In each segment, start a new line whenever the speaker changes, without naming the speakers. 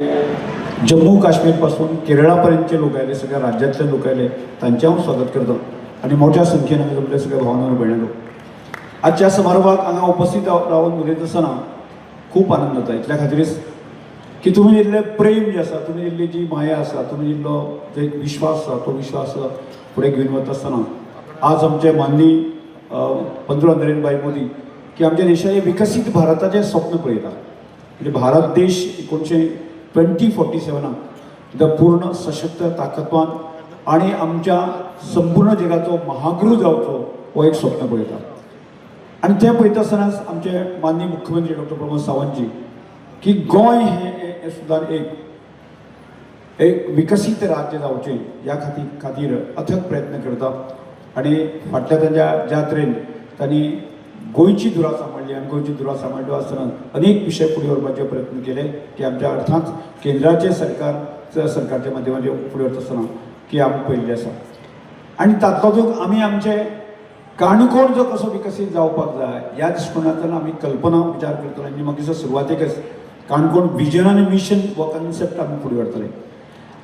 जम्मू काश्मीरपासून केरळापर्यंतचे लोक आले, सगळ्या राज्यातले लोक आले, त्यांच्याहून स्वागत करतो आणि मोठ्या संख्येने आम्ही तुमच्या सगळ्या भावनांवर भेटलो. आजच्या समारंभात हांगा उपस्थित राहून उलयत आसतना खूप आनंद जाता. इतल्या खातीरच की तुम्ही दिल्लें प्रेम जे आसा, तुम्ही दिल्ली जी माया आसा, तुम्ही दिल्लो जो एक विश्वास आसा, तो विश्वास फुडें घेवन वता आसतना आज आमचे माननीय पंतप्रधान नरेंद्र भाई मोदी की आमच्या देशाचे विकसीत भारताचे स्वप्न पळयता. म्हणजे भारत देश 2047 पूर्ण सशक्त ताकदवान आणि आमच्या संपूर्ण जगाचो महागुरू जावचो हो एक स्वप्न पळयता. आणि ते पळयता आसतनाच आमचे माननीय मुख्यमंत्री डॉक्टर प्रमोद सावंतजी की गोंय हे सुद्दां एक विकसीत राज्य जावचें ह्या खातीर अथक प्रयत्न करता. आणि फाटल्या ज्या तरेन तांणी गोंयची धुरा सांबाळली आणि गोंयची धुरा सांबाळटा आसतना अनेक विशय फुडें व्हरपाचे प्रयत्न केले की आमच्या अर्थात केंद्राचे सरकारच्या माध्यमांतल्यान फुडें वता आसतना की आमी पळयल्लें आसा. आनी तातूंत आमी आमचे काणकोण जो कसो विकसीत जावपाक जाय ह्या दृश्टिकोनांतल्यान आमी कल्पना विचार करतले आनी म्हाका दिसता सुरवातेकच काणकोण विजन आनी मिशन हो कन्सेप्ट आमी फुडें व्हरतले.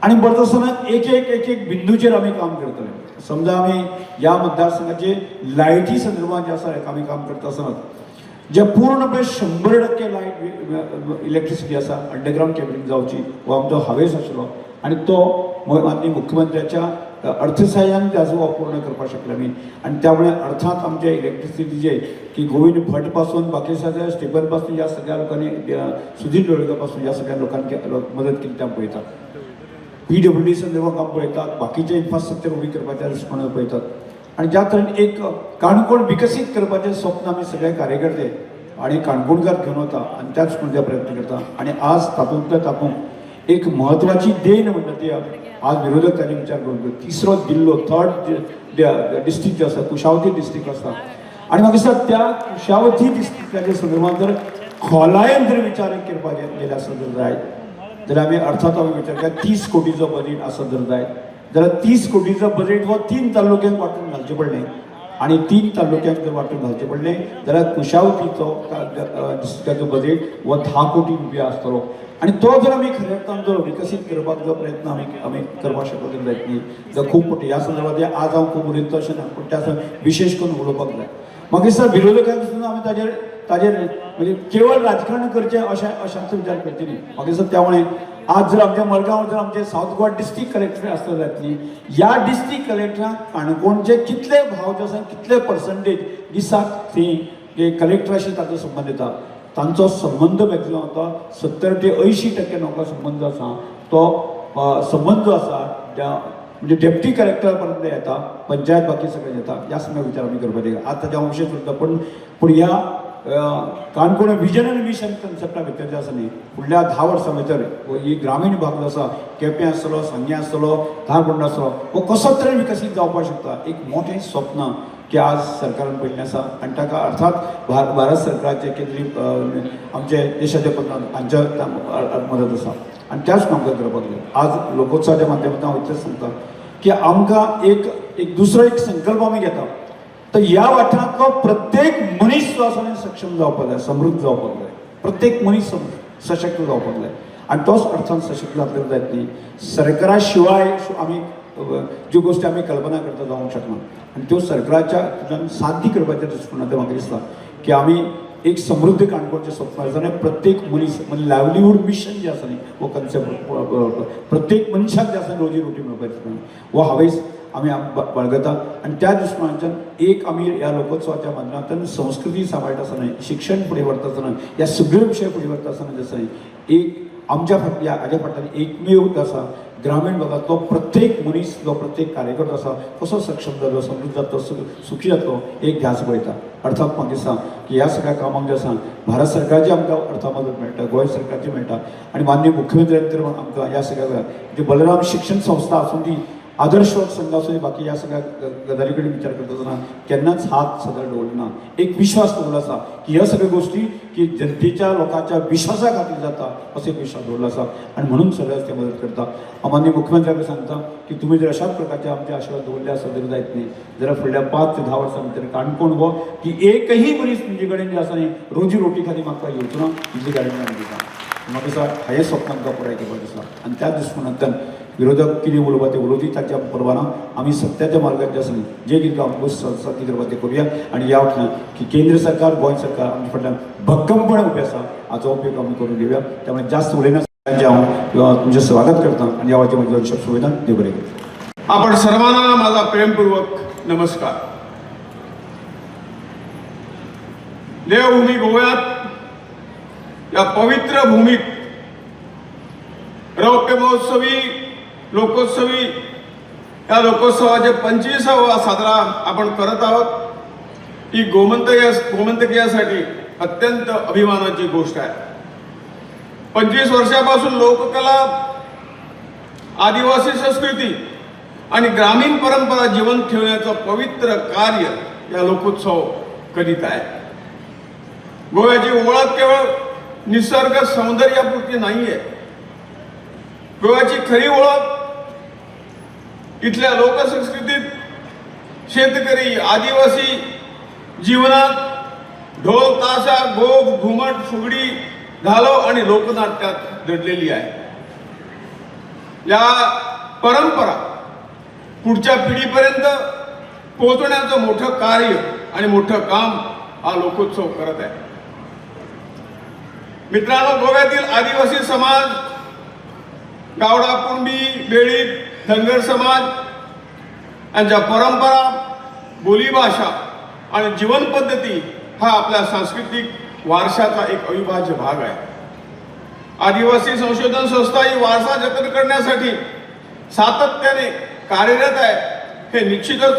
आणि बरत आसतना एक बिंदूचेर आमी काम करतले. समजा आमी ह्या मतदारसंघाचे लायटी संदर्भात जे आसा आमी काम करता आसतना जे पूर्णपणे 100% लायट इलेक्ट्रिसिटी आसा अंडरग्रावंड केबलिंग जावची हो आमचो हावेस आशिल्लो आणि तो माननीय मुख्यमंत्र्याच्या अर्थसहाय्यान ताजो पूर्ण करपाक शकले आमी. आणि त्यामुळे अर्थात आमचे इलेक्ट्रिसिटीचे की गोविंद भट पासून बाकी सगळ्या स्टेफन पासून या सगळ्या लोकांनी सुधीर डोळकर पासून या सगळ्या लोकांनी मदत केली त्या पळयतात. PWD संदर्भात काम पळयतात, बाकीचे इन्फ्रास्ट्रक्चर उभी करपाच्या दृश्टिकोनार पळयतात. आणि ज्या तरेन एक काणकोण विकसीत करपाचें स्वप्न आमी सगळे कार्यकर्ते आणि काणकोणकार घेवन वता आणि त्याच दृश्टिकोनाचे प्रयत्न करता. आणि आज तातूंत एक म्हत्वाची देण म्हणटा ती आज विरोधक त्यांनी विचार करून तिसरो जिल्लो थर्ड डिस्ट्रिक्ट जो आसा कुशावती डिस्ट्रिक्ट आसा. आणि म्हाका दिसता त्या कुशावती डिस्ट्रिक्टाच्या संदर्भात जर खोलायेन जर विचार करपाचे गेले आसत जर जाय जाल्यार आमी अर्थात आमी विचार केला 30 कोटीचो बजेट आसत जर जाय जाल्यार 30 कोटीचो बजेट हो 3 तालुक्यांक वांटून घालचें पडलें. आणि 3 तालुक्यांक जर वांटून घालचें पडलें जाल्यार कुशावतीचो डिस्ट्रिक्टाचो बजेट हो 10 कोटी रुपया आसतलो. आणि तो जर आमी खऱ्या अर्थान जो विकसीत करपाक जो प्रयत्न आमी करपाक शकलो जायत जाल्यार खूब कोटी ह्या संदर्भात आज हांव खूब उलयता अशें ना पूण त्या विशेश करून उलोवपाक जाय. म्हाका दिसता विरोधकांक सुद्दां आमी ताजेर म्हणजे केवळ राजकारण करचें अशांचो विचार करचे न्ही. म्हाका दिसता त्यामुळे आज जर आमच्या मडगांव जर आमचे सावथ गोवा डिस्ट्रिक्ट कलेक्टर आसता जातली ह्या डिस्ट्रिक्ट कलेक्टराक काणकोणचे कितले भाव जे आसा कितले पर्संटेज दिसाक थंय कलेक्टराशी ताचो संबंद येता तांचो संबंध मॅक्सिमम आता 70 ते 80% लोकांचो संबंध आसा. तो संबंध जो आसा म्हणजे डेप्टी कलेक्टर पर्यंत येता, पंचायत बाकी सगळे येता. ह्या सगळ्या विचार आमी करपाचे आज ताच्या अंशेच उरता. पण ह्या काणकोण विजन आनी मिशन कन्सेप्टा भितर जे आसा न्ही फुडल्या 10 वर्सां भितर ही ग्रामीण भाग जो आसा केपें आसतलो, सांगे आसतलो, धारपोंडा आसतलो हो कसो तरेन विकसीत जावपाक शकता एक मोठें स्वप्न की आज सरकारान पयल्लें आसा. आनी ताका अर्थात भारत सरकाराचे केंद्रीय आमचे देशाचे पंतप्रधान हांच्या मदत आसा. आणि त्याच आमकां करपाक जाय. आज लोकोत्सवाच्या माध्यमांतल्यान हांव इतलेंच सांगता की आमकां एक दुसरो संकल्प आमी घेता तर ह्या वाठारांतलो प्रत्येक मनीस जो आसा सक्षम जावपाक जाय, समृद्ध जावपाक जाय. प्रत्येक मनीस सशक्त जावपाक जाय. आणि तोच अर्थान सशक्त जातलें जायत न्ही सरकारा शिवाय आमी ज्यो गोश्टी आमी कल्पना करता जावंक शकना. आणि त्यो सरकाराच्या साध्य करपाच्या दृश्टिकोनांतल्यान म्हाका दिसता की आमी एक समृद्ध काणकोणचें स्वप्न आसा. आनी प्रत्येक मनीस म्हणजे लायवलीहूड मिशन जे आसा न्ही हो कन्सेप्ट प्रत्येक मनशाक जे आसा रोजी रोटी मेळपाची हो हावेस आमी बाळगता. आणि त्या दृश्टिकोनांतल्यान एक आमी ह्या लोकोत्सवाच्या माध्यमांतल्यान संस्कृती सांबाळटा आसतना शिक्षण फुडें व्हरता आसतना ह्या सगळे विशय फुडें व्हरता आसतना जे आसा एक आमच्या फाटल्या हाज्या फाटल्यान एकमेव जो आसा ग्रामीण भागांतलो प्रत्येक मनीस जो प्रत्येक कार्यकर्तो आसा कसो सक्षम जातलो, समृद्ध जातलो, सुखी जातलो एक ध्यास पळयता. अर्थात म्हाका दिसता की ह्या सगळ्या कामाक जे आसा भारत सरकारची आमकां अर्थात मदत मेळटा, गोंय सरकारची मेळटा. आणि माननीय मुख्यमंत्र्यान तर आमकां ह्या सगळ्या जे बलराम शिक्षण संस्था आसून ती आदर्श संघ आसून बाकी ह्या सगळ्या गजाली कडेन विचार करता आसतना केन्नाच हात सदळ दवरना. एक विश्वास दवरलो आसा की ह्या सगळ्यो गोश्टी की जनतेच्या लोकांच्या विश्वासा खातीर जाता असो एक विश्वास दवरलो आसा. आणि म्हणून सगळ्याच ते मदत करता. माननीय मुख्यमंत्र्याक सांगता की तुमी जर अशाच प्रकारचे आमचे आशिर्वाद दवरले आसत जर जायत न्ही जाल्यार फुडल्या 5 ते 10 वर्सां भितर काणकोण हो की एकही मनीस तुमचे कडेन जे आसा न्ही रोजी रोटी खातीर म्हाका येवचो ना तुमचे कडेन दिता. म्हाका दिसता हें स्वप्न आमकां पुराय करपाक दिसता आनी त्याच दृश्टिकोनांतल्यान विरोधक कितें उलोवपा ते उलोवची ताच्या परवाना आमी सत्याच्या मार्गात जे आसा जे कितें आमकां कितें करपा तें करुया आनी ह्या फाटल्यान की केंद्र सरकार गोंय सरकार आमच्या फाटल्यान भक्कमपणे उबें आसा हाचो उपयोग आमी करून घेवया. त्यामुळे जास्त उलयना हांव तुमचें स्वागत करता आणि ह्या वाचे म्हजे शब्द सुविधा देव बरें करूं.
आपण सर्वांना माझा प्रेमपूर्वक नमस्कार. देवभूमी गोव्यात या पवित्र भूमीत रौप्य महोत्सवी लोकोत्सवी या लोकोत्सवाचे 25वा साजरा आपण करत आहोत. ही गोमंतकीयासाठी अत्यंत अभिमानाची गोष्ट आहे. 25 वर्षापासून लोककला, आदिवासी संस्कृती आणि ग्रामीण परंपरा जिवंत ठेवण्याचं पवित्र कार्य या लोकोत्सव करीत आहे. गोव्याची ओळख केवळ निसर्ग सौंदर्यापुरती नाहीये. गोव्याची खरी ओळख इथल्या लोकसंस्कृतीत, शेतकरी आदिवासी जीवनात ढोल ताशा, गोफ, घुमट, फुगडी, धालो आणि लोकनाट्यात दडलेली आहे. या परंपरा पुढच्या पिढीपर्यंत पोहोचवण्याचं मोठं कार्य आणि मोठं काम हा लोकोत्सव करत आहे. मित्रांनो, गोव्यातील आदिवासी समाज, गावडा, कुणबी, बेळी, धनगर समाज यांच्या परंपरा, बोलीभाषा आणि जीवन पद्धती हा आपल्या सांस्कृतिक वारशाचा एक अविभाज्य भाग आहे. आदिवासी संशोधन संस्था ही वारसा जतन करण्यासाठी सातत्याने कार्यरत आहे. हे निश्चितच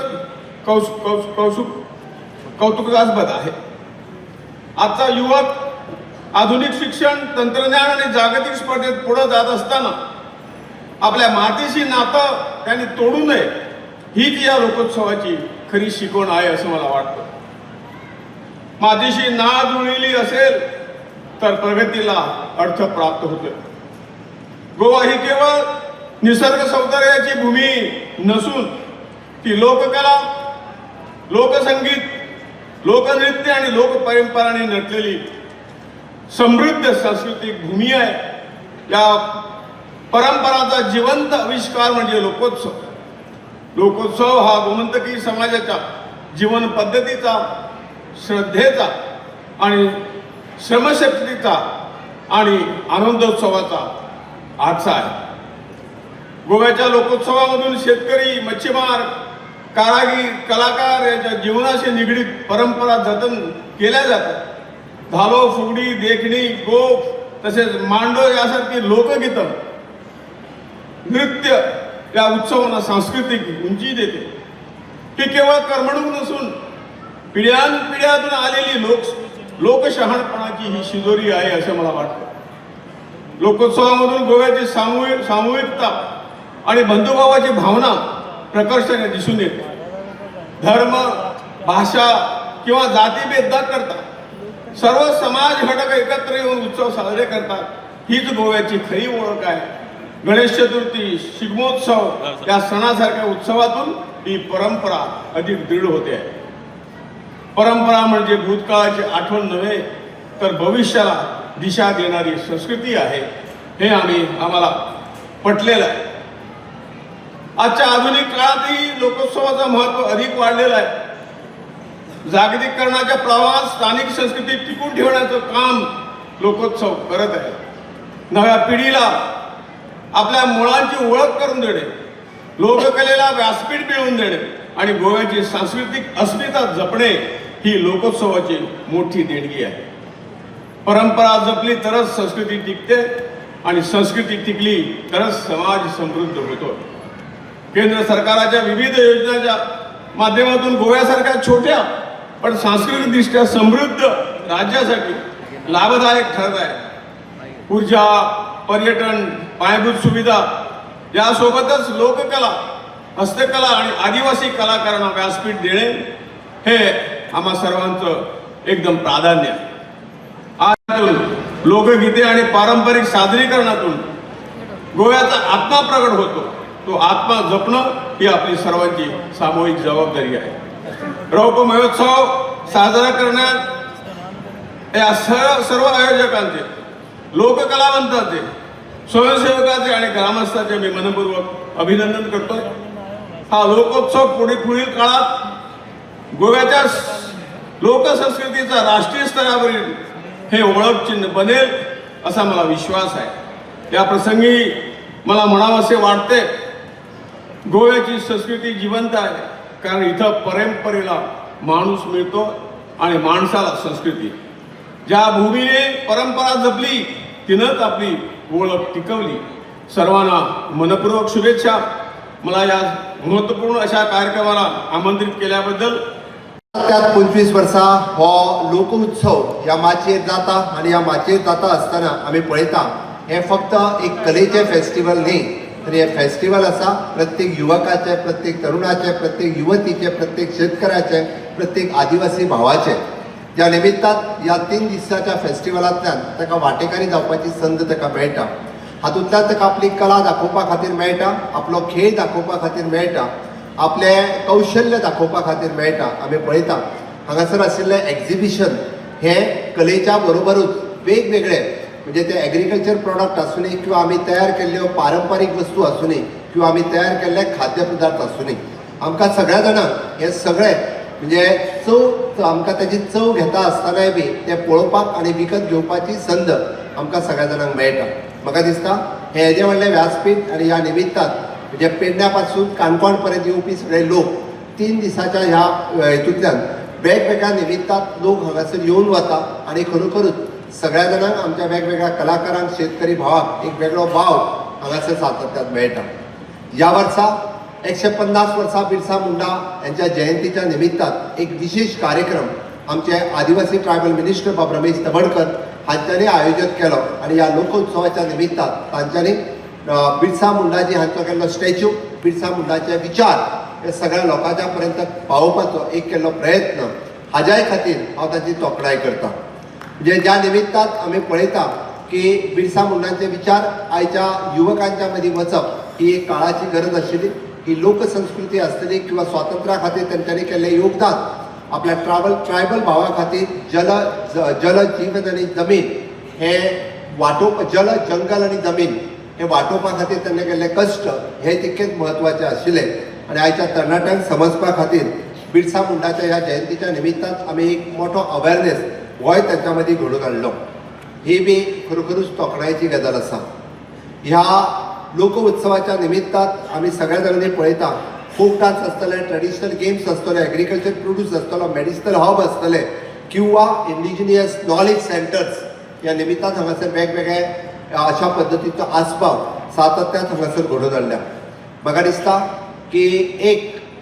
कौतुकास्पद आहे. आजचा युवक आधुनिक शिक्षण, तंत्रज्ञान आणि जागतिक स्पर्धेत पुढे जात असताना आपल्या मातीशी नातं त्यांनी तोडू नये, हीच या लोकोत्सवाची खरी शिकवण आहे असं मला वाटतं. मातीशी नाळ जुळलेली असेल तर प्रगतीला अर्थ प्राप्त होतो. गोवा ही केवळ निसर्ग सौंदर्याची भूमी नसून ती लोककला, लोकसंगीत, लोकनृत्य आणि लोकपरंपरांनी नटलेली समृद्ध सांस्कृतिक भूमी आहे. या परंपराचा जिवंत आविष्कार म्हणजे लोकोत्सव. लोकोत्सव हा गोमंतकी समाजाच्या जीवन पद्धतीचा, श्रद्धेचा आणि श्रमशक्तीचा आणि आनंदोत्सवाचा आजचा आहे. गोव्याच्या लोकोत्सवामधून शेतकरी, मच्छीमार, कारागीर, कलाकार यांच्या जीवनाशी निगडीत परंपरा जतन केल्या जातात. धालो, फुगडी, देखणी, गोफ तसेच मांडो यासारखी लोकगीतं, नृत्य या उत्सवांना सांस्कृतिक उंची देते. ही केवळ करमणूक नसून पिढ्यानपिढ्यातून आलेली लोकशहाणपणाची ही शिदोरी आहे असं मला वाटतं. लोकोत्सवामधून गोव्याची सामूहिकता आणि बंधुभावाची भावना प्रकर्षाने दिसून येते. धर्म, भाषा किंवा जातीभेद न करता सर्व समाज घटक एकत्र येऊन उत्सव साजरे करतात. हीच गोव्याची खरी ओळख आहे. गणेश चतुर्थी, शिगमोत्सव या सणासारख्या उत्सवातून ही परंपरा अधिक दृढ होते आहे. परंपरा म्हणजे भूतकाळाची आठवण नव्हे तर भविष्याला दिशा देणारी संस्कृती आहे. हे आम्हाला पटलेलं आहे. आजच्या आधुनिक काळातही लोकोत्सवाचं महत्त्व अधिक वाढलेलं आहे. जागतिकीकरणाच्या प्रवाहात स्थानिक संस्कृती टिकून ठेवण्याचं काम लोकोत्सव करत आहे. नव्या पिढीला आपल्या मुळांची ओळख करून देणे, लोककलेला व्यासपीठ मिळवून देणे आणि गोव्याची सांस्कृतिक अस्मिता जपणे ही लोकोत्सवाची मोठी देणगी आहे. परंपरा जपली तरच संस्कृती टिकते आणि संस्कृती टिकली तरच समाज समृद्ध होतो. केंद्र सरकारच्या विविध योजनांच्या माध्यमातून गोव्यासारख्या छोट्या पण सांस्कृतिकदृष्ट्या समृद्ध राज्यासाठी लाभदायक ठरत आहे. ऊर्जा, पर्यटन, पायाभूत सुविधा यासोबतच लोककला, हस्तकला आणि आदिवासी कलाकारांना व्यासपीठ देणे हे आम्हा सर्वांचं एकदम प्राधान्य आहे. आजून लोकगीते आणि पारंपरिक सादरीकरणातून गोव्याचा आत्मा प्रगट होतो. तो आत्मा जपणं ही आपली सर्वांची सामूहिक जबाबदारी आहे. रौप्य महोत्सव साजरा करण्यात या सर्व आयोजकांचे, लोककलावंताचे, स्वयंसेवकाचे आणि ग्रामस्थाचे मी मनपूर्वक अभिनंदन करतोय. हा लोकोत्सव पुढील काळात गोव्याच्या लोकसंस्कृतीचा राष्ट्रीय स्तरावरील हे ओळख चिन्ह बनेल असा मला विश्वास आहे. या प्रसंगी मला म्हणावंसे वाटते, गोव्याची संस्कृती जिवंत आहे, कारण इथं परंपरेला माणूस मिळतो आणि माणसाला संस्कृती. ज्या भूमीने परंपरा जपली तिनंच आपली ओळख टिकवली. सर्वांना मनपूर्वक शुभेच्छा. मला या महत्त्वपूर्ण अशा कार्यक्रमाला आमंत्रित केल्याबद्दल.
त्यात 25 वर्सां हो लोकोत्सव ह्या माचयेर जाता आनी ह्या माचयेर जाता आसतना आमी पळयता हे फक्त एक कलेचें फेस्टिवल न्ही, तर हे फेस्टिवल आसा प्रत्येक युवकाचे, प्रत्येक तरुणाचे, प्रत्येक युवतीचे, प्रत्येक शेतकाराचे, प्रत्येक आदिवासी भावाचे. ज्या निमित्तान ह्या 3 दिसाच्या फेस्टिवलांतल्यान ताका वांटेकारी जावपाची संद ताका मेळटा. हातूंतल्यान ताका आपली कला दाखोवपा खातीर मेळटा, आपलो खेळ दाखोवपा खातीर मेळटा, आपले कौशल्य दाखोवपा खातीर मेळटा. आमी पळयता हांगासर आशिल्ले एक्झिबिशन हे कलेच्या बरोबरूच वेगवेगळे, म्हणजे ते एग्रीकल्चर प्रॉडक्ट आसूं दी किंवा आमी तयार केल्ल्यो पारंपारीक वस्तू आसूं दी किंवा आमी तयार केल्ले खाद्य पदार्थ आसूं दी, आमकां सगळ्या जाणांक हे सगळे म्हणजे चव आमकां तेजी चव घेता आसतनाय बी ते पळोवपाक आनी विकत घेवपाची संद आमकां सगळ्या जाणांक मेळटा. म्हाका दिसता हे येदें व्हडलें व्यासपीठ आनी ह्या निमित्तान म्हणजे पेडण्या पासून काणकोण पर्यंत येवपी सगळे लोक 3 दिसाच्या ह्या हेतूंतल्यान वेगवेगळ्या निमित्तांत लोक हांगासर येवन वता आनी खरोखरूच सगळ्या जाणांक आमच्या वेगवेगळ्या कलाकारांक, शेतकरी भावाक एक वेगळो भाव हांगासर सातत्यान मेळटा. ह्या वर्सा 150 वर्सां बिरसा मुंडा यांच्या जयंतीच्या निमित्तान एक विशेष कार्यक्रम आमचे आदिवासी ट्रायबल मिनिस्टर बाब रमेश तबडकर हांच्यांनी आयोजीत केलो आनी ह्या लोकोत्सवाच्या निमित्तान तांच्यांनी बिरसा मुंडाजी हांचो केल्लो स्टॅच्यू, बिरसा मुंडाचे विचार हे सगळ्या लोकांच्या पर्यंत पावोवपाचो एक केल्लो प्रयत्न, हाज्याय खातीर हांव ताची तोखणाय करतां. म्हणजे ज्या निमित्तान आमी पळयता की बिरसा मुंडांचे विचार आयच्या युवकांच्या मदीं वचप ही एक काळाची गरज आशिल्ली. ही लोकसंस्कृती आसतली किंवा स्वातंत्र्या खातीर तेंच्यांनी केल्लें योगदान, आपल्या ट्रायबल भावा खातीर जल जीवन आनी जमीन हे जल जंगल आनी जमीन हे वांटोवपा खातीर तेणें केल्ले कश्ट हे तितकेच म्हत्वाचे आशिल्ले. आनी आयच्या तरणाट्यांक समजपा खातीर बिरसा मुंडाच्या ह्या जयंतीच्या निमित्तान आमी एक मोठो अवेरनेस गोंय तेंच्या मदीं घडोवन हाडलो. ही बी खरोखरूच तोखणायेची गजाल आसा. ह्या लोकोत्सवाच्या निमित्तान आमी सगळ्या जाणांनी पळयता फोक डान्स आसतले, ट्रेडिशनल गेम्स आसतले, एग्रीकल्चर प्रोड्यूस आसतलो, मेडिसिनल हब आसतले किंवा इंडिजिनियस नॉलेज सेंटर्स ह्या निमित्तान हांगासर वेगवेगळे अशा पद्दतीचो आस्पाव सातत्यान हांगासर घडोवन हाडल्या. म्हाका दिसता की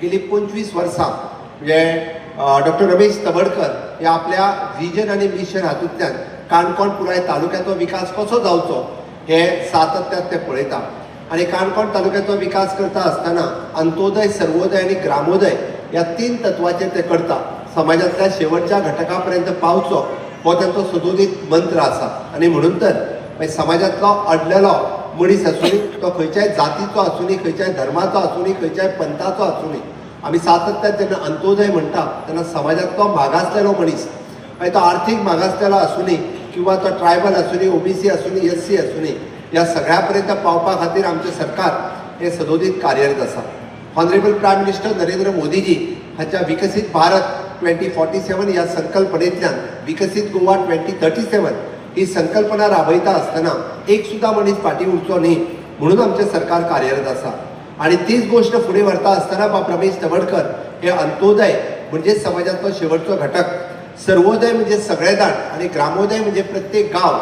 गेली 25 वर्सां म्हणजे डॉक्टर रमेश तबडकर हे आपल्या विजन आनी मिशन हातूंतल्यान काणकोण पुराय तालुक्याचो विकास कसो जावचो हे सातत्यान ते पळयता. आनी काणकोण तालुक्याचो विकास करता आसतना अंत्योदय, सर्वोदय आनी ग्रामोदय ह्या 3 तत्वाचेर ते करता. समाजांतल्या शेवटच्या घटका पर्यंत पावचो हो तांचो सदोदीत मंत्र आसा. आनी म्हणून तर समाजांतलो अडलेलो मनीस आसूं दी, तो खंयच्याय जातीचो आसूं दी, खंयच्याय धर्माचो आसूं दी, खंयच्याय पंथाचो आसूं दी, आमी सातत्यान जेन्ना अंत्योदय म्हणटा तेन्ना समाजांतलो मागासलेलो मनीस, तो आर्थीक मागासलेलो आसूं दी किंवा तो ट्रायबल आसूं दी, ओबीसी आसूं दी, एससी आसूं दी, ह्या सगळ्या पर्यंत पावपा खातीर आमचें सरकार हे सदोदीत कार्यरत आसा. Honourable prime minister Narendra Modiji हांच्या विकसीत भारत 2047 ह्या संकल्पनेंतल्यान विकसीत गोवा 2037 ही संकल्पना राबयता आसतना एक सुद्धा मनीस फाटीं उरचो न्ही म्हणून आमचें सरकार कार्यरत आसा. आनी तीच गोष्ट फुडें व्हरता आसतना बाब रमेश तबडकर हे अंत्योदय म्हणजे समाजांतलो शेवटचो घटक, सर्वोदय म्हणजे सगळे जाण आनी ग्रामोदय म्हणजे प्रत्येक गांव.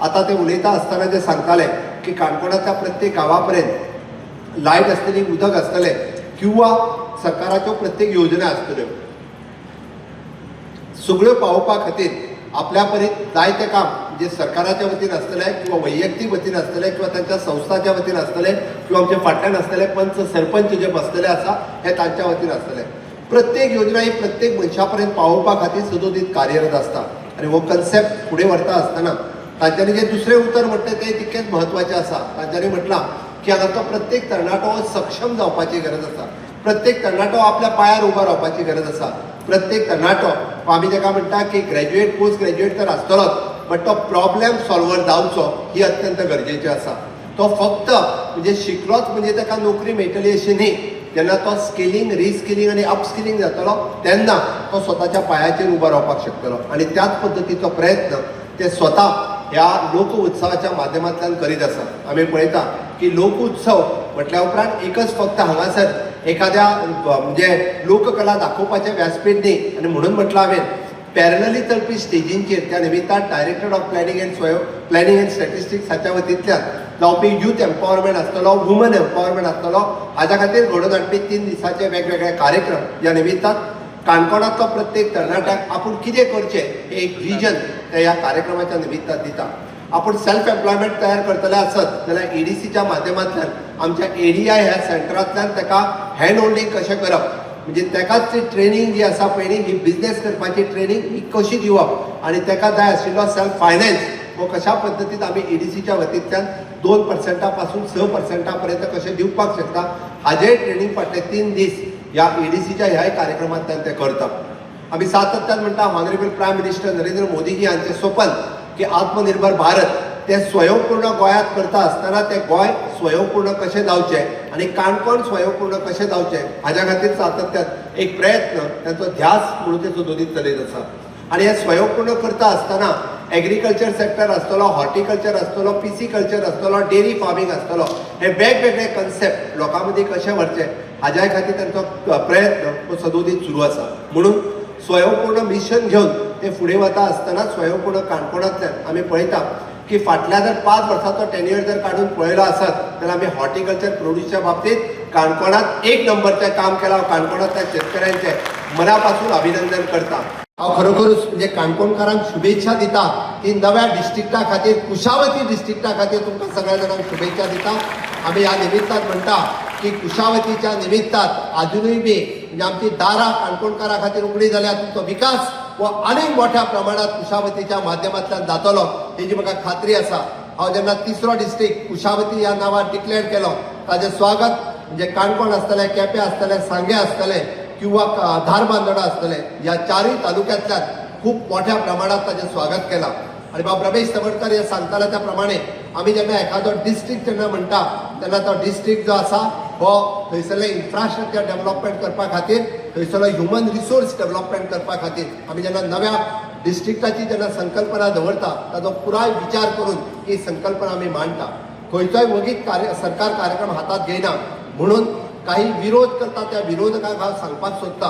आतां ते उलयता आसतना जे सांगताले की काणकोणाच्या प्रत्येक गांवा पर्यंत लायट आसतली, उदक आसतलें किंवा सरकाराच्यो प्रत्येक योजना आसतल्यो, सगळ्यो पावोवपा खातीर आपल्या पर्यंत जायतें काम म्हणजे सरकाराच्या वतीन आसतलें किंवा वैयक्तीक वतीन आसतलें किंवा तांच्या संस्थाच्या वतीन आसतलें किंवा आमचे फाटल्यान आसतले पंच सरपंच जे बसलेले आसा हे तांच्या वतीन आसतलें. प्रत्येक योजना ही प्रत्येक मनशा पर्यंत पावोवपा खातीर सदोदीत कार्यरत आसता. आनी हो कन्सेप्ट फुडें व्हरता आसतना तांच्यांनी जे दुसरें उतर म्हणलें तें तितकेंच म्हत्वाचें आसा. तांच्यांनी म्हटलां की हांगाचो प्रत्येक तरणाटो सक्षम जावपाची गरज आसा, प्रत्येक तरणाटो आपल्या पांयार उबो रावपाची गरज आसा. प्रत्येक तरणाटो आमी जेका म्हणटा की ग्रॅज्युएट, पोस्ट ग्रॅज्युएट तर आसतलोच, बट तो प्रॉब्लेम सॉल्वर जावचो ही अत्यंत गरजेची आसा. तो फक्त म्हणजे शिकलोच म्हणजे ताका नोकरी मेळटली अशी न्ही. जेन्ना तो स्किलिंग रिस्किलिंग आनी अपस्किलिंग जातलो तेन्ना तो स्वताच्या पांयाचेर उबो रावपाक शकतलो. आनी त्याच पद्दतीचो प्रयत्न ते स्वता ह्या लोक उत्सवाच्या माध्यमांतल्यान करीत आसा. आमी पळयता की लोक उत्सव म्हटल्या उपरांत एकच फक्त हांगासर एखाद्या म्हणजे लोककला दाखोवपाचें व्यासपीठ न्ही. आनी म्हणून म्हटलं हांवें पॅरलली चलपी स्टेजींचेर त्या निमित्तान director of planning end statistics हाच्या वतींतल्यान जावपी यूथ एम्पावरमेंट आसतलो, वुमन एम्पावरमेंट आसतलो, हाच्या खातीर घडोवन हाडपी 3 दिसाचे वेगवेगळे कार्यक्रम. ह्या निमित्तान काणकोणांतलो प्रत्येक तरणाट्याक आपूण कितें करचें हें एक विजन त्या ह्या कार्यक्रमाच्या निमित्तान दिता. आपूण सेल्फ एम्प्लॉयमेंट तयार करतले आसत जाल्यार EDCच्या माध्यमांतल्यान आमच्या ADI ह्या सेंटरांतल्यान ताका हँड होल्डिंग कशें करप म्हणजे ताकाच ती ट्रेनिंग जी आसा पयलीं ही बिझनेस करपाची ट्रेनिंग ही कशी दिवप आनी ताका जाय आशिल्लो सेल्फ फायनान्स हो कशा पद्दतीन आमी EDCच्या वतींतल्यान 2% पासून 6% पर्यंत कशें दिवपाक शकता हाजें ट्रेनिंग फाटले 3 दीस ह्या EDCच्या ह्याय कार्यक्रमांतल्यान ते करता. आमी सातत्यान म्हणटा honourable prime minister Narendra Modiji हांचें स्वप्न की आत्मनिर्भर भारत ते स्वयंपूर्ण गोंयांत करता आसतना ते गोंय स्वयंपूर्ण कशें जावचें आनी काणकोण स्वयंपूर्ण कशें जावचें हाज्या खातीर सातत्यान एक प्रयत्न तांचो ध्यास म्हणून ते दोनीत चलयत आसा. आनी हे स्वयंपूर्ण करता आसतना एग्रीकल्चर सेक्टर आसतलो, हॉर्टिकल्चर आसतलो, पिसिकल्चर आसतलो, डेरी फार्मिंग आसतलो, हे वेगवेगळे कन्सेप्ट लोकां मदीं कशें व्हरचे हाज्या खातीर तांचो प्रयत्न हो सदोदीत सुरू आसा. म्हणून स्वयंपूर्ण मिशन घेवन ते फुडें वता आसतना स्वयंपूर्ण काणकोणांतल्यान आमी पळयता की फाटल्या जर 5 वर्सांचो टेन्युअर जर काडून पळयलो आसत जाल्यार आमी हॉर्टिकल्चर प्रोड्यूसच्या बाबतींत काणकोणांत 1 नंबरचें काम केलां. काणकोणांतल्या शेतकऱ्यांचें मना पासून अभिनंदन करता. हांव खरोखरूच म्हणजे काणकोणकारांक शुभेच्छा दिता की नव्या डिस्ट्रिक्टा खातीर कुशावती डिस्ट्रिक्टा खातीर तुमकां सगळ्या जाणांक शुभेच्छा दिता. आमी ह्या निमित्तान म्हणटा की कुशावतीच्या निमित्तान अजुनूय बी म्हणजे आमची दारां काणकोणकारां खातीर उगडी जाल्यार तुमचो विकास हो आनीक मोठ्या प्रमाणात कुशावतीच्या माध्यमांतल्यान जातलो हेची म्हाका खात्री आसा. हांव जेन्ना 3रो डिस्ट्रिक्ट कुशावती ह्या नांवान डिक्लेअर केलो ताजें स्वागत म्हणजे काणकोण आसतलें, केपें आसतलें, सांगे आसतलें किंवा धारबांदोडा आसतलें ह्या 4 तालुक्यांतल्यान खूब मोठ्या प्रमाणात ताजें स्वागत केलां. आनी बाब रमेश तवडकर हे सांगताले त्या प्रमाणे आमी जेन्ना एखादो डिस्ट्रिक्ट जेन्ना म्हणटा तेन्ना तो डिस्ट्रिक्ट जो आसा हो थंयसरलें इन्फ्रास्ट्रक्चर डेव्हलपमेंट करपा खातीर, थंयसरलो ह्युमन रिसोर्स डेव्हलपमेंट करपा खातीर आमी जेन्ना नव्या डिस्ट्रिक्टाची जेन्ना संकल्पना दवरता ताचो पुराय विचार करून ही संकल्पना आमी मांडटा. खंयचोय वगीत सरकार कार्यक्रम हातात घेयना म्हणून काही विरोध करता त्या विरोधकांक हांव सांगपाक सोदता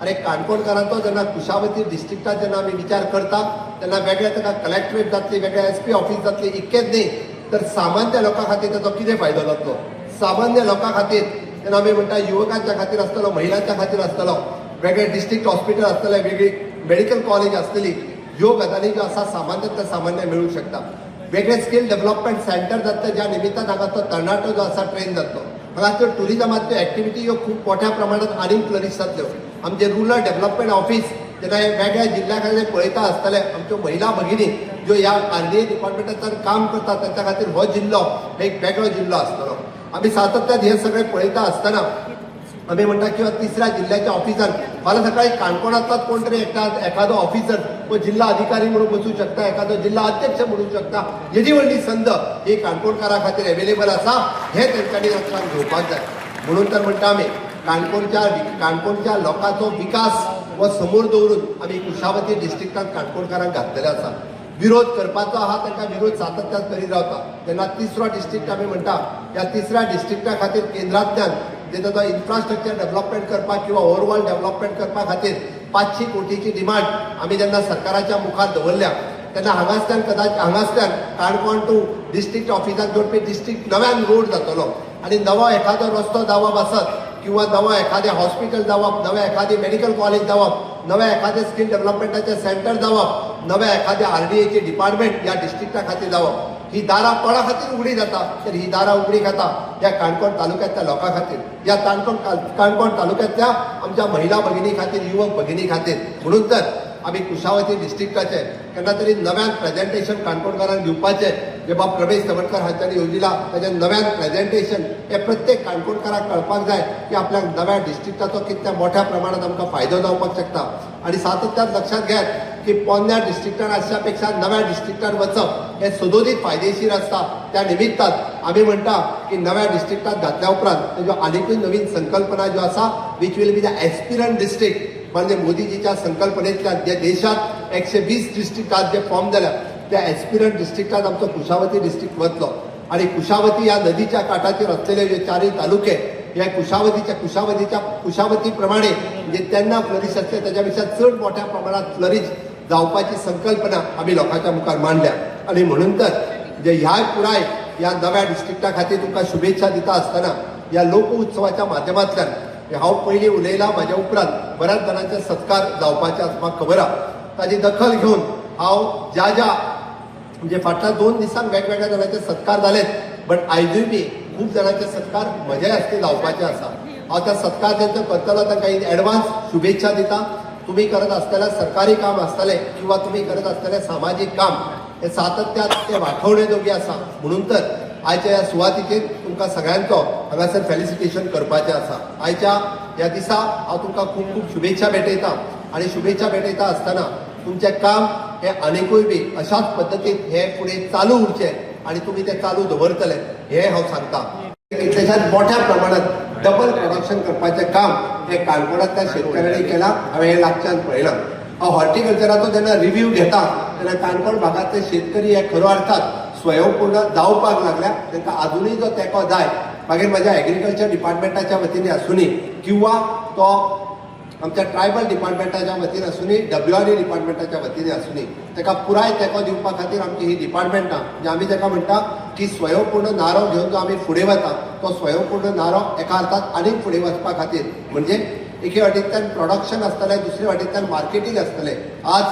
अरे काणकोणकारांचो जेन्ना कुशावती डिस्ट्रिक्टात जेन्ना आमी विचार करता तेन्ना वेगळे ताका कलेक्टरेट जातली, वेगळे SP ऑफिस जातली, इतकेंच न्ही तर सामान्य लोकां खातीर ताचो कितें फायदो जातलो. सामान्य लोकां खातीर जेन्ना आमी म्हणटा युवकांच्या खातीर आसतलो, महिलांच्या खातीर आसतलो, वेगळे डिस्ट्रिक्ट हॉस्पिटल आसतले, वेगळी मेडिकल कॉलेज आसतली, ह्यो गजाली ज्यो आसा सामान्यतल्या सामान्य मेळूंक शकता. वेगळे स्कील डेव्हलपमेंट सेंटर जातले ज्या निमित्तान हांगा तो तरणाटो जो आसा ट्रेन जातलो. हांगाच्यो टुरिजमाच्यो एक्टिविटी ह्यो खूब मोठ्या प्रमाणात आनीक फ्लरिश जातल्यो. आमचे रुरल डेव्हलपमेंट ऑफिस जेन्ना हे वेगळ्या जिल्ल्या खातीर पळयता आसतले आमच्यो महिला भगिनी ज्यो ह्या RDA डिपार्टमेंटांत काम करतात तांच्या खातीर हो जिल्लो एक वेगळो जिल्लो आसतलो. आमी सातत्यान हे सगळें पळयता आसतना आमी म्हणटा किंवा 3ऱ्या जिल्ल्याच्या ऑफिसार फाल्यां सकाळी काणकोणांतलोच कोण तरी एखादो ऑफिसर तो जिल्हा अधिकारी म्हणून बसूं शकता, एखादो जिल्हा अध्यक्ष म्हणूंक शकता. येदी व्हडली संद ही काणकोणकारां खातीर अवेलेबल आसा हे तेंच्यांनी लक्षांत घेवपाक जाय. म्हणून तर म्हणटा आमी काणकोणच्या लोकांचो विकास हो समोर दवरून आमी कुशावती डिस्ट्रिक्टांत काणकोणकारांक घातलेले आसा. विरोध करपाचो आहा तांकां विरोध सातत्यान करीत रावता. जेन्ना 3रो डिस्ट्रिक्ट आमी म्हणटा ह्या 3ऱ्या डिस्ट्रिक्टा खातीर केंद्रांतल्यान जेन्ना तो इन्फ्रास्ट्रक्चर डेव्हलपमेंट करपाक किंवा ओवरऑल डेव्हलपमेंट करपा खातीर 500 कोटीची डिमांड आमी जेन्ना सरकाराच्या मुखार दवरल्या तेन्ना हांगासल्यान काणकोण टू डिस्ट्रिक्ट ऑफिसाक जोडपी डिस्ट्रिक्ट नव्यान रोड जातलो आनी नवो एखादो रस्तो जावप आसत किंवा नवो एखादें हॉस्पिटल जावप, नवें एखादी मेडिकल कॉलेज जावप, नवें एखादें स्कील डेव्हलपमेंटाचें सेंटर जावप, नवें एखादें RDAचें डिपार्टमेंट ह्या डिस्ट्रिक्टा खातीर जावप. ही दारां कोणा खातीर उगडी जाता तर ही दारां उगडी खाता ह्या काणकोण तालुक्यांतल्या लोकां खातीर, ह्या काणकोण तालुक्यांतल्या आमच्या महिला भगिनी खातीर, युवक भगिनी खातीर. म्हणून तर आमी कुशावती डिस्ट्रिक्टाचें केन्ना तरी नव्यान प्रेजेंटेशन काणकोणकारांक दिवपाचें जे बाब रमेश तवडकर हांच्यांनी येवजिलां ताचें नव्यान प्रेजेंटेशन हे प्रत्येक काणकोणकाराक कळपाक जाय की आपल्या नव्या डिस्ट्रिक्टाचो कितल्या मोठ्या प्रमाणात आमकां फायदो जावपाक शकता. आनी सातत्यान लक्षात घेयात की पोन्न्या डिस्ट्रिक्टान आसच्या पेक्षा नव्या डिस्ट्रिक्टान वचप हे सदोदीत फायदेशीर आसता. त्या निमित्तान आमी म्हणटा की नव्या डिस्ट्रिक्टात घातल्या उपरांत ताज्यो आनीकूय नवीन संकल्पना ज्यो आसा which will be the aspirant district म्हणजे मोदीजीच्या संकल्पनेंतल्यान जे देशात 120 डिस्ट्रिक्टात जे फॉर्म जाल्या त्या एस्पिरंट डिस्ट्रिक्टात आमचो कुशावती डिस्ट्रिक्ट वतलो. आणि कुशावती ह्या नदीच्या काठाचेर असलेले जे चारय तालुके ह्या कुशावती प्रमाणे म्हणजे तेन्ना फ्लरिश आसले त्याच्या पेक्षा चड मोठ्या प्रमाणात फ्लरिश जावपाची संकल्पना आमी लोकांच्या मुखार मांडल्या. आणि म्हणून तर जे ह्या पुराय ह्या नव्या डिस्ट्रिक्टा खातीर तुमकां शुभेच्छा दिता आसतना ह्या लोक उत्सवाच्या माध्यमांतल्यान हांव पयलीं उलयलां म्हाज्या उपरांत बऱ्याच जाणांचे सत्कार जावपाचे आसा म्हाका खबर आहा. ताची दखल घेवन हांव ज्या म्हणजे फाटल्या 2 दिसांक वेगवेगळ्या जाणांचे सत्कार जालेत बट आयजूय बी खूब जाणांचे सत्कार म्हजे हस्ते जावपाचे आसा. हांव त्या सत्कार जेंचो करतलो तांकां इन एडवान्स शुभेच्छा दिता. तुम्ही करत असलेल्या सरकारी काम आसतलें किंवा तुम्ही करत असलेलें सामाजीक काम हे सातत्यान ते वाखवणे जोगी आसा. म्हणून तर आयच्या ह्या सुवातीचेर तुमकां सगळ्यांचो हांगासर फेलिसिटेशन करपाचें आसा. आयच्या ह्या दिसा हांव तुमकां खूब खूब शुभेच्छा भेटयतां. आणि शुभेच्छा भेटयता आसतना तुमचें काम हे आनीकूय बी अशाच पद्दतीन हे फुडें चालू उरचें आणि तुम्ही ते चालू दवरतले हे हांव सांगता. कितल्याशाच मोठ्या प्रमाणात डबल प्रोडक्शन करपाचें काम हे काणकोणांतल्या शेतकऱ्यांनी केलां. हांवें हे लागच्यान पळयलां. हांव हॉर्टिकल्चराचो जेन्ना रिव्ह्यू घेता तेन्ना काणकोण भागांतले शेतकरी हे खरो अर्थात स्वयंपूर्ण जावपाक लागल्या. तांकां आजुनूय जो तेंको जाय मागीर म्हज्या एग्रीकल्चर डिपार्टमेंटाच्या वतीने आसूनी किंवा तो आमच्या ट्रायबल डिपार्टमेंटाच्या वतीन आसूनी WRE डिपार्टमेंटाच्या वतीने आसूनी ताका पुराय तेंको दिवपा खातीर आमची ही डिपार्टमेंटां म्हणजे आमी ताका म्हणटा की स्वयंपूर्ण नारो घेवन जो आमी फुडें वता तो स्वयंपूर्ण नारो एका अर्थात आनीक फुडें वचपा खातीर म्हणजे एके वाटेंतल्यान प्रोडक्शन आसतलें दुसरे वाटेंतल्यान मार्केटींग आसतलें. आज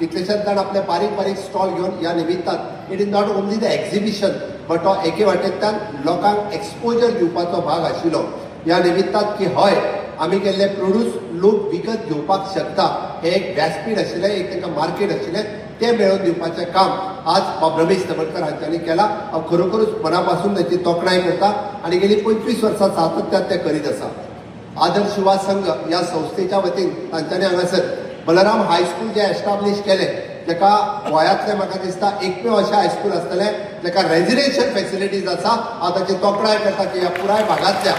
कितलेशेच जाण आपले बारीक बारीक स्टॉल घेवन ह्या निमित्तान it is not only the exhibition but तो एके वाटेंतल्यान लोकांक एक्सपोजर दिवपाचो भाग आशिल्लो. ह्या निमित्तान की हय आमी केल्ले प्रोड्यूस लोक विकत घेवपाक शकता हे एक व्यासपीठ आशिल्लें एक तांकां मार्केट आशिल्लें ते मेळोवन दिवपाचें काम आज बाब रमेश तवडकर हांच्यांनी केलां. हांव खरोखरूच मना पासून ताची तोखणाय करता आणि गेली 25 वर्सां सातत्यान ते करीत आसा. आदर्श युवा संघ ह्या संस्थेच्या वतीन तांच्यांनी हांगासर बलराम हायस्कूल जे एस्टाब्लीश केलें जेका गोंयांतलें म्हाका दिसता एकमेव अशें हायस्कूल आसतलें जेका रेजिडेन्शियल फेसिलिटीज आसा. हांव ताची तोखणाय करता की ह्या पुराय भागांतल्या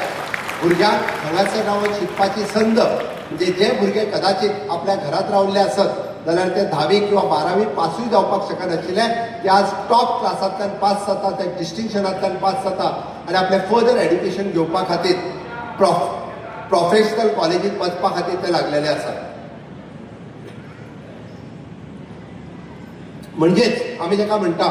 भुरग्यांक हांगासर रावन शिकपाची संद म्हणजे जे भुरगे कदाचित आपल्या घरात रावल्ले आसत जाल्यार ते 10वी किंवा 12वी पासूय जावपाक शकनाशिल्ले ते आज टॉप क्लासांतल्यान पास जाता ते डिस्टिंक्शनांतल्यान पास जाता आनी आपलें फर्दर एड्युकेशन घेवपा खातीर प्रोफेशनल कॉलेजींत वचपा खातीर ते लागलेले आसात. म्हणजेच आमी ताका म्हणटा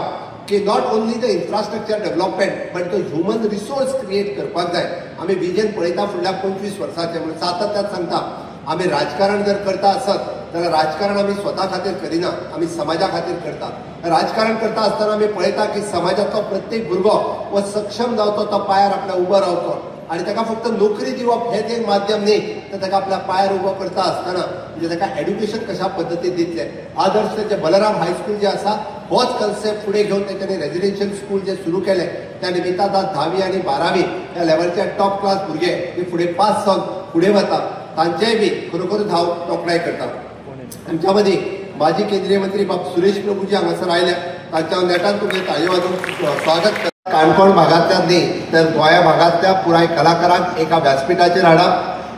की not only the infrastructure development but तो ह्युमन रिसोर्स क्रिएट करपाक जाय. आमी विजन पळयता फुडल्या 25 वर्सांचें म्हणून सातत्यान सांगता आमी राजकारण जर करता आसत जाल्यार राजकारण आमी स्वता खातीर करिना आमी समाजा खातीर करता. राजकारण करता आसतना आमी पळयता की समाजाचो प्रत्येक भुरगो वो सक्षम जावचो तो पांयार आपल्या उबो रावचो आणि ताका फक्त नोकरी दिवप हेच एक माध्यम न्ही तर ताका आपल्या पांयार उबो करता आसतना म्हणजे ताका एड्युकेशन कशा पद्दतीन दितले. आदर्श जे बलराम हायस्कूल जे आसा होच कन्सेप्ट फुडें घेवन तांच्यांनी रेजिडेन्शियल स्कूल जे सुरू केले त्या निमित्तान आज 10वी आनी 12वी ह्या लेवलचे टॉप क्लास भुरगे जे फुडें पास जावन फुडें वता तांचेय बी खरोखरूच हांव तोखणाय करता. आमच्या मदीं माजी केंद्रीय मंत्री बाब सुरेश प्रभूजी हांगासर आयल्या तांच्या नेटान तुमचें ताळयो वाजोवन स्वागत करता. काणकोण भागांतल्यान न्ही तर गोंया भागांतल्या पुराय कलाकारांक एका व्यासपीठाचेर हाडा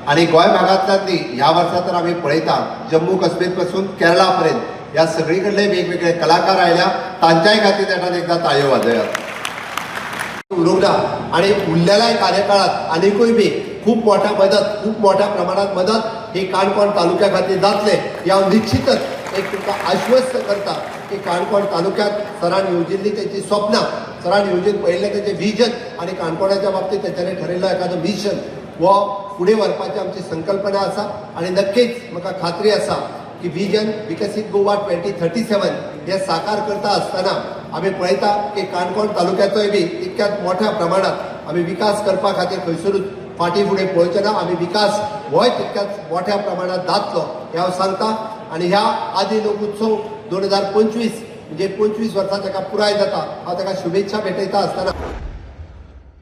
आणि गोंय भागांतल्यान न्ही ह्या वर्सा तर आमी पळयता जम्मू काश्मीर पासून केरळा पर्यंत ह्या सगळी कडले वेगवेगळे कलाकार आयल्या तांच्याय खातीर नेटान एकदा ताळयो वाजयात. उलोवना आणि उरलेल्या कार्यकाळात आनीकूय बी खूप मोठ्या प्रमाणात मदत ही काणकोण तालुक्या खातीर जातले हे हांव निश्चितच एक तुमकां आश्वस्त करता की काणकोण तालुक्यात सरान येवजिल्ली तेची स्वप्नां सरान येवजून पळयल्लें तेचें विजन आनी काणकोणाच्या बाबतींत तेच्यांनी ठरयल्लो एखादो मिशन वो फुडें व्हरपाची आमची संकल्पना आसा. आनी नक्कीच म्हाका खात्री आसा की विजन विकसीत गोवा 2037 हे साकार करता आसतना आमी पळयता की काणकोण तालुक्याचोय बी तितक्याच मोठ्या प्रमाणात आमी विकास करपा खातीर खंयसरूच फाटीं फुडें पळोवचें ना. आमी विकास होय तितक्याच मोठ्या प्रमाणात जातलो हें हांव सांगता. आनी ह्या आदी लोक उत्सव 2025 म्हणजे 25 वर्सां ताका पुराय जाता हांव ताका शुभेच्छा भेटयता आसतना